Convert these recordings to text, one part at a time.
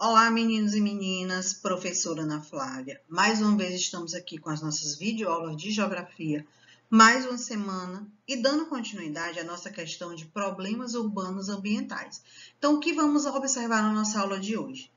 Olá, meninos e meninas, professora Ana Flávia. Mais uma vez estamos aqui com as nossas videoaulas de geografia, mais uma semana e dando continuidade à nossa questão de problemas urbanos ambientais. Então, o que vamos observar na nossa aula de hoje?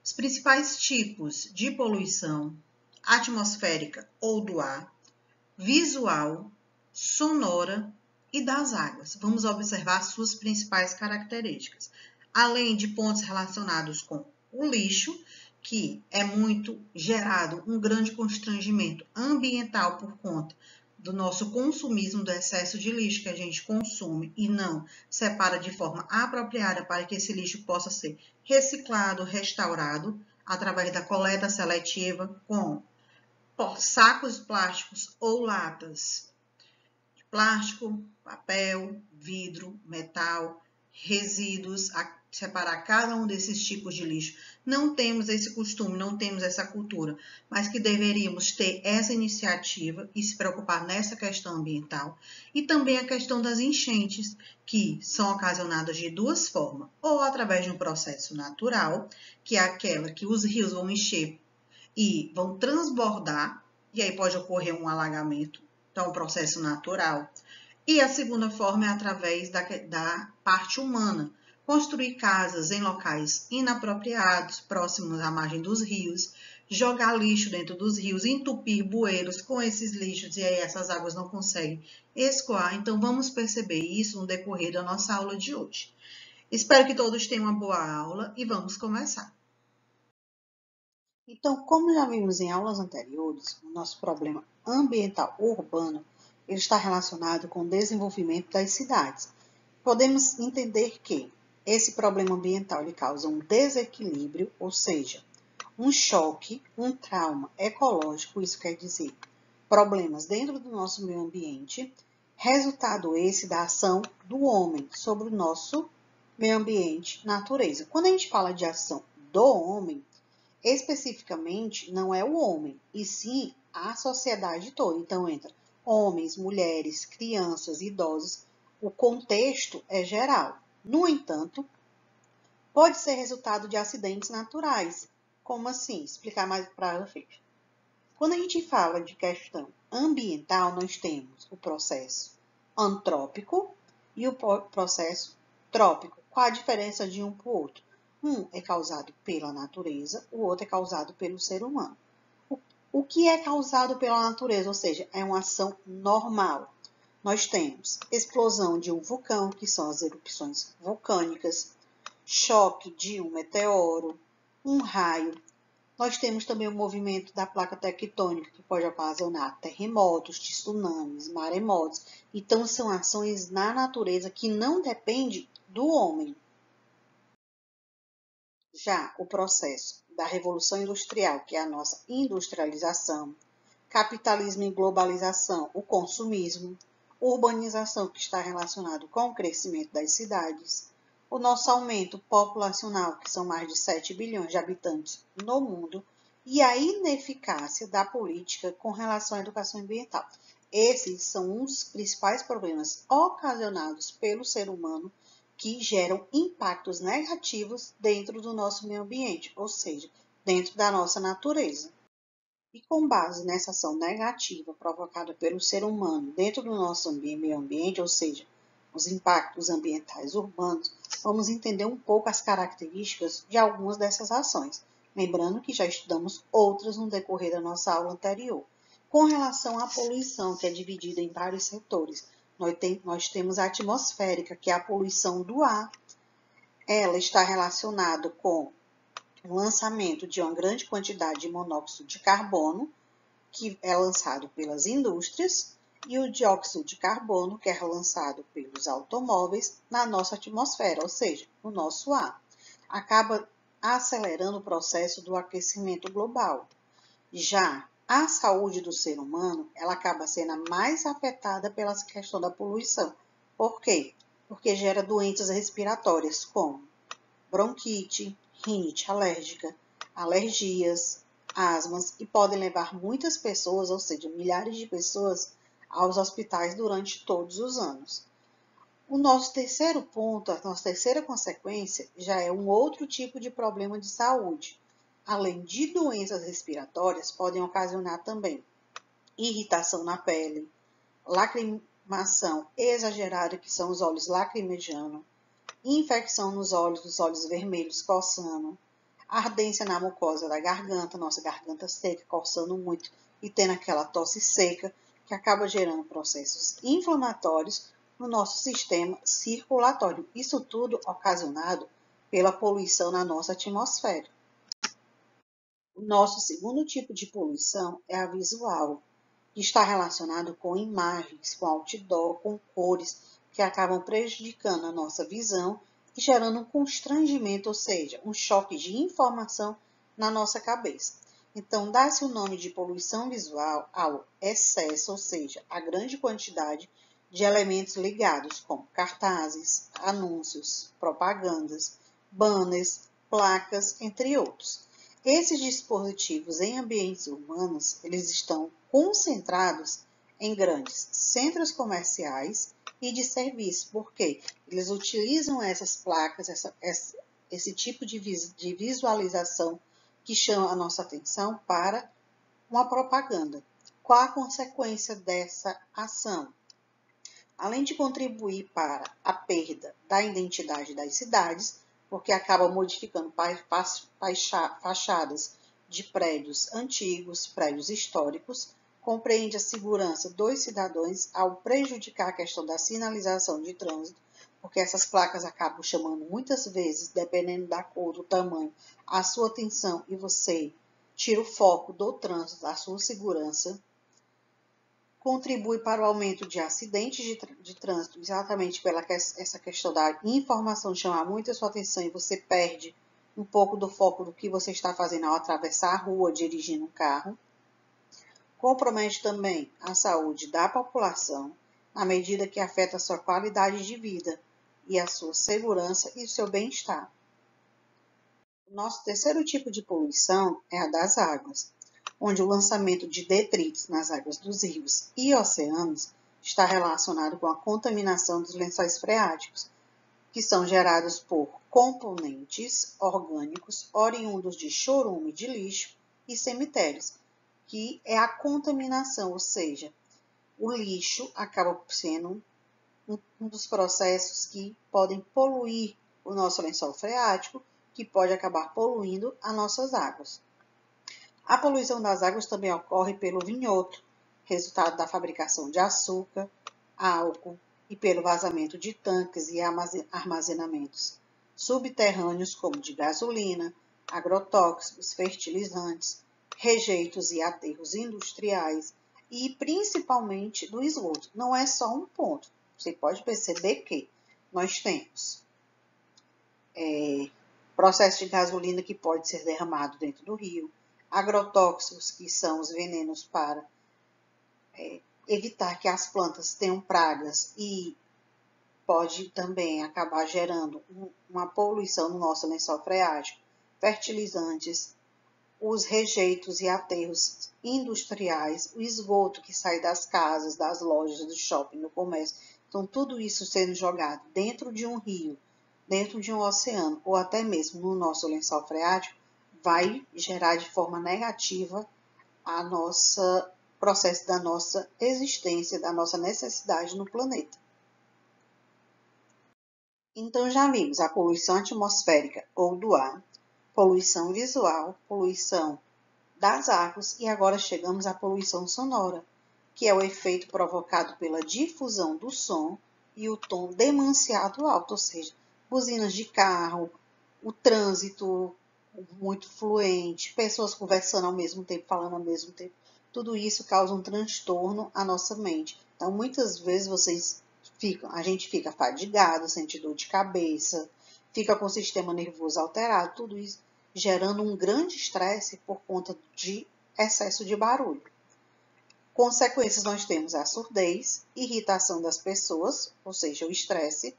Os principais tipos de poluição atmosférica ou do ar, visual, sonora e das águas. Vamos observar suas principais características, além de pontos relacionados com o lixo, que é muito gerado um grande constrangimento ambiental por conta do nosso consumismo, do excesso de lixo que a gente consome e não separa de forma apropriada para que esse lixo possa ser reciclado, restaurado, através da coleta seletiva com sacos plásticos ou latas de plástico, papel, vidro, metal, resíduos, separar cada um desses tipos de lixo. Não temos esse costume, não temos essa cultura, mas que deveríamos ter essa iniciativa e se preocupar nessa questão ambiental. E também a questão das enchentes, que são ocasionadas de duas formas, ou através de um processo natural, que é aquela que os rios vão encher e vão transbordar, e aí pode ocorrer um alagamento, então um processo natural. E a segunda forma é através da parte humana, construir casas em locais inapropriados, próximos à margem dos rios, jogar lixo dentro dos rios, entupir bueiros com esses lixos, e aí essas águas não conseguem escoar. Então vamos perceber isso no decorrer da nossa aula de hoje. Espero que todos tenham uma boa aula e vamos começar. Então, como já vimos em aulas anteriores, o nosso problema ambiental urbano ele está relacionado com o desenvolvimento das cidades. Podemos entender que esse problema ambiental ele causa um desequilíbrio, ou seja, um choque, um trauma ecológico, isso quer dizer problemas dentro do nosso meio ambiente, resultado esse da ação do homem sobre o nosso meio ambiente, natureza. Quando a gente fala de ação do homem, especificamente não é o homem, e sim a sociedade toda. Então entra homens, mulheres, crianças, idosos. O contexto é geral. No entanto, pode ser resultado de acidentes naturais. Como assim? Explicar mais para vocês. Quando a gente fala de questão ambiental, nós temos o processo antrópico e o processo trópico. Qual a diferença de um para o outro? Um é causado pela natureza, o outro é causado pelo ser humano. O que é causado pela natureza, ou seja, é uma ação normal. Nós temos explosão de um vulcão, que são as erupções vulcânicas, choque de um meteoro, um raio. Nós temos também o movimento da placa tectônica, que pode ocasionar terremotos, tsunamis, maremotos. Então, são ações na natureza que não dependem do homem. Já o processo da Revolução Industrial, que é a nossa industrialização, capitalismo e globalização, o consumismo, urbanização, que está relacionado com o crescimento das cidades, o nosso aumento populacional, que são mais de 7 bilhões de habitantes no mundo, e a ineficácia da política com relação à educação ambiental. Esses são os principais problemas ocasionados pelo ser humano que geram impactos negativos dentro do nosso meio ambiente, ou seja, dentro da nossa natureza. E com base nessa ação negativa provocada pelo ser humano dentro do nosso meio ambiente, ou seja, os impactos ambientais urbanos, vamos entender um pouco as características de algumas dessas ações. Lembrando que já estudamos outras no decorrer da nossa aula anterior. Com relação à poluição, que é dividida em vários setores, nós temos a atmosférica, que é a poluição do ar. Ela está relacionada com o lançamento de uma grande quantidade de monóxido de carbono, que é lançado pelas indústrias, e o dióxido de carbono, que é lançado pelos automóveis na nossa atmosfera, ou seja, no nosso ar. Acaba acelerando o processo do aquecimento global. Já a saúde do ser humano, ela acaba sendo a mais afetada pela questão da poluição. Por quê? Porque gera doenças respiratórias como bronquite, rinite alérgica, alergias, asmas e podem levar muitas pessoas, ou seja, milhares de pessoas, aos hospitais durante todos os anos. O nosso terceiro ponto, a nossa terceira consequência, já é um outro tipo de problema de saúde. Além de doenças respiratórias, podem ocasionar também irritação na pele, lacrimação exagerada, que são os olhos lacrimejando, infecção nos olhos, dos olhos vermelhos coçando, ardência na mucosa da garganta, nossa garganta seca, coçando muito e tendo aquela tosse seca, que acaba gerando processos inflamatórios no nosso sistema circulatório. Isso tudo ocasionado pela poluição na nossa atmosfera. O nosso segundo tipo de poluição é a visual, que está relacionado com imagens, com outdoor, com cores, que acabam prejudicando a nossa visão e gerando um constrangimento, ou seja, um choque de informação na nossa cabeça. Então, dá-se o nome de poluição visual ao excesso, ou seja, a grande quantidade de elementos ligados, como cartazes, anúncios, propagandas, banners, placas, entre outros. Esses dispositivos em ambientes urbanos, eles estão concentrados em grandes centros comerciais e de serviço, porque eles utilizam essas placas, esse tipo de visualização que chama a nossa atenção para uma propaganda. Qual a consequência dessa ação? Além de contribuir para a perda da identidade das cidades, porque acaba modificando fachadas de prédios antigos, prédios históricos, compreende a segurança dos cidadãos ao prejudicar a questão da sinalização de trânsito, porque essas placas acabam chamando muitas vezes, dependendo da cor, do tamanho, a sua atenção e você tira o foco do trânsito, da sua segurança. Contribui para o aumento de acidentes de trânsito, exatamente pela essa questão da informação chamar muito a sua atenção e você perde um pouco do foco do que você está fazendo ao atravessar a rua, dirigindo um carro. Compromete também a saúde da população, à medida que afeta a sua qualidade de vida e a sua segurança e o seu bem-estar. O nosso terceiro tipo de poluição é a das águas, onde o lançamento de detritos nas águas dos rios e oceanos está relacionado com a contaminação dos lençóis freáticos, que são gerados por componentes orgânicos oriundos de chorume de lixo e cemitérios, que é a contaminação, ou seja, o lixo acaba sendo um dos processos que podem poluir o nosso lençol freático, que pode acabar poluindo as nossas águas. A poluição das águas também ocorre pelo vinhoto, resultado da fabricação de açúcar, álcool e pelo vazamento de tanques e armazenamentos subterrâneos, como de gasolina, agrotóxicos, fertilizantes, rejeitos e aterros industriais e principalmente do esgoto. Não é só um ponto. Você pode perceber que nós temos processo de gasolina que pode ser derramado dentro do rio, agrotóxicos, que são os venenos para evitar que as plantas tenham pragas e pode também acabar gerando uma poluição no nosso lençol freático, fertilizantes, os rejeitos e aterros industriais, o esgoto que sai das casas, das lojas, do shopping, do comércio. Então, tudo isso sendo jogado dentro de um rio, dentro de um oceano ou até mesmo no nosso lençol freático, vai gerar de forma negativa a nossa processo da nossa existência, da nossa necessidade no planeta. Então já vimos a poluição atmosférica ou do ar, poluição visual, poluição das águas e agora chegamos à poluição sonora, que é o efeito provocado pela difusão do som e o tom demasiado alto, ou seja, buzinas de carro, o trânsito muito fluente, pessoas conversando ao mesmo tempo, falando ao mesmo tempo. Tudo isso causa um transtorno à nossa mente. Então, muitas vezes a gente fica fadigado, sente dor de cabeça, fica com o sistema nervoso alterado, tudo isso gerando um grande estresse por conta de excesso de barulho. Consequências nós temos a surdez, irritação das pessoas, ou seja, o estresse,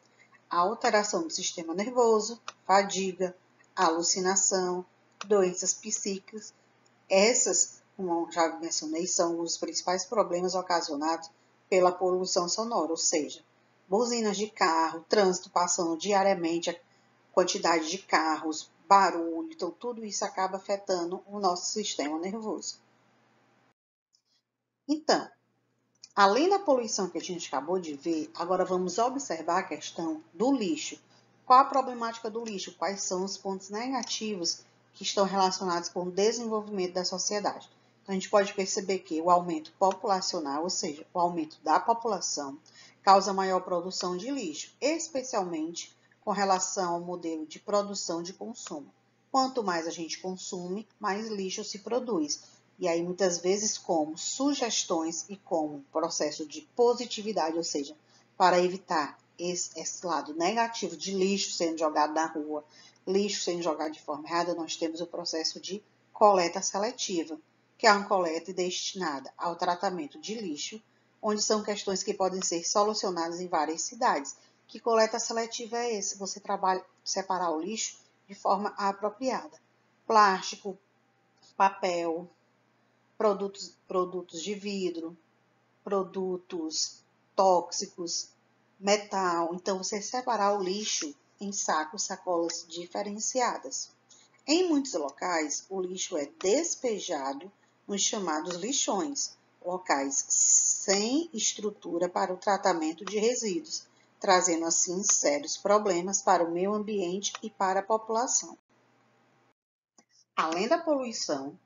a alteração do sistema nervoso, fadiga, alucinação, doenças psíquicas. Essas, como já mencionei, são os principais problemas ocasionados pela poluição sonora, ou seja, buzinas de carro, trânsito passando diariamente, a quantidade de carros, barulho, então tudo isso acaba afetando o nosso sistema nervoso. Então, além da poluição que a gente acabou de ver, agora vamos observar a questão do lixo. Qual a problemática do lixo? Quais são os pontos negativos que estão relacionados com o desenvolvimento da sociedade? Então, a gente pode perceber que o aumento populacional, ou seja, o aumento da população, causa maior produção de lixo, especialmente com relação ao modelo de produção de consumo. Quanto mais a gente consome, mais lixo se produz. E aí, muitas vezes, como sugestões e como processo de positividade, ou seja, para evitar esse lado negativo de lixo sendo jogado na rua, lixo sendo jogado de forma errada, nós temos o processo de coleta seletiva, que é uma coleta destinada ao tratamento de lixo, onde são questões que podem ser solucionadas em várias cidades. Que coleta seletiva é esse? Você trabalha separar o lixo de forma apropriada. Plástico, papel, produtos de vidro, produtos tóxicos, metal. Então, você separar o lixo em sacos, sacolas diferenciadas. Em muitos locais, o lixo é despejado nos chamados lixões, locais sem estrutura para o tratamento de resíduos, trazendo assim sérios problemas para o meio ambiente e para a população. Além da poluição,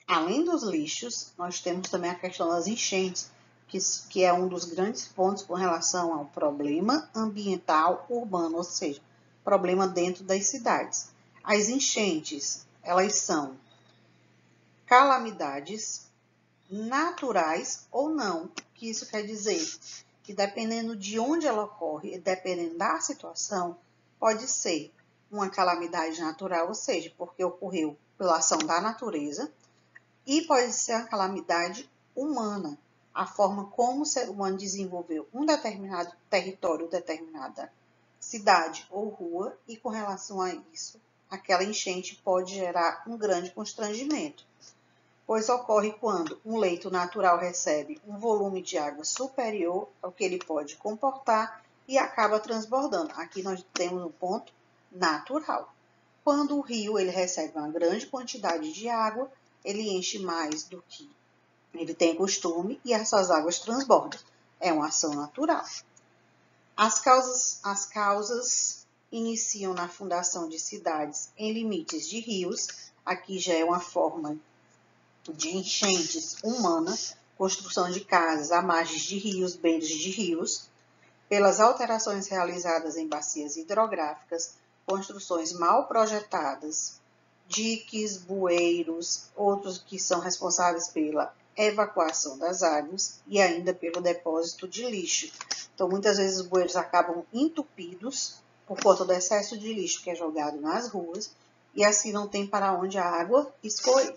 além dos lixos, nós temos também a questão das enchentes, que é um dos grandes pontos com relação ao problema ambiental urbano, ou seja, problema dentro das cidades. As enchentes, elas são calamidades naturais ou não. O que isso quer dizer? Que dependendo de onde ela ocorre, e dependendo da situação, pode ser uma calamidade natural, ou seja, porque ocorreu pela ação da natureza, e pode ser a calamidade humana, a forma como o ser humano desenvolveu um determinado território, determinada cidade ou rua, e com relação a isso, aquela enchente pode gerar um grande constrangimento, pois ocorre quando um leito natural recebe um volume de água superior ao que ele pode comportar e acaba transbordando. Aqui nós temos um ponto natural. Quando o rio ele recebe uma grande quantidade de água, ele enche mais do que ele tem costume e essas águas transbordam. É uma ação natural. As causas iniciam na fundação de cidades em limites de rios. Aqui já é uma forma de enchentes humanas, construção de casas à margem de rios, beiras de rios, pelas alterações realizadas em bacias hidrográficas, construções mal projetadas, diques, bueiros, outros que são responsáveis pela evacuação das águas e ainda pelo depósito de lixo. Então, muitas vezes os bueiros acabam entupidos por conta do excesso de lixo que é jogado nas ruas e assim não tem para onde a água escorrer.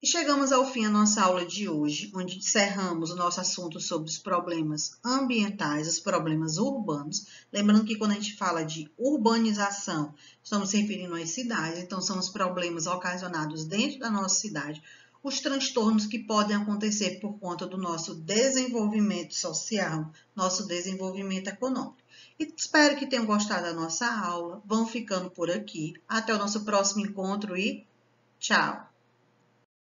E chegamos ao fim da nossa aula de hoje, onde encerramos o nosso assunto sobre os problemas ambientais, os problemas urbanos. Lembrando que quando a gente fala de urbanização, estamos se referindo às cidades, então são os problemas ocasionados dentro da nossa cidade, os transtornos que podem acontecer por conta do nosso desenvolvimento social, nosso desenvolvimento econômico. E espero que tenham gostado da nossa aula. Vão ficando por aqui. Até o nosso próximo encontro e tchau!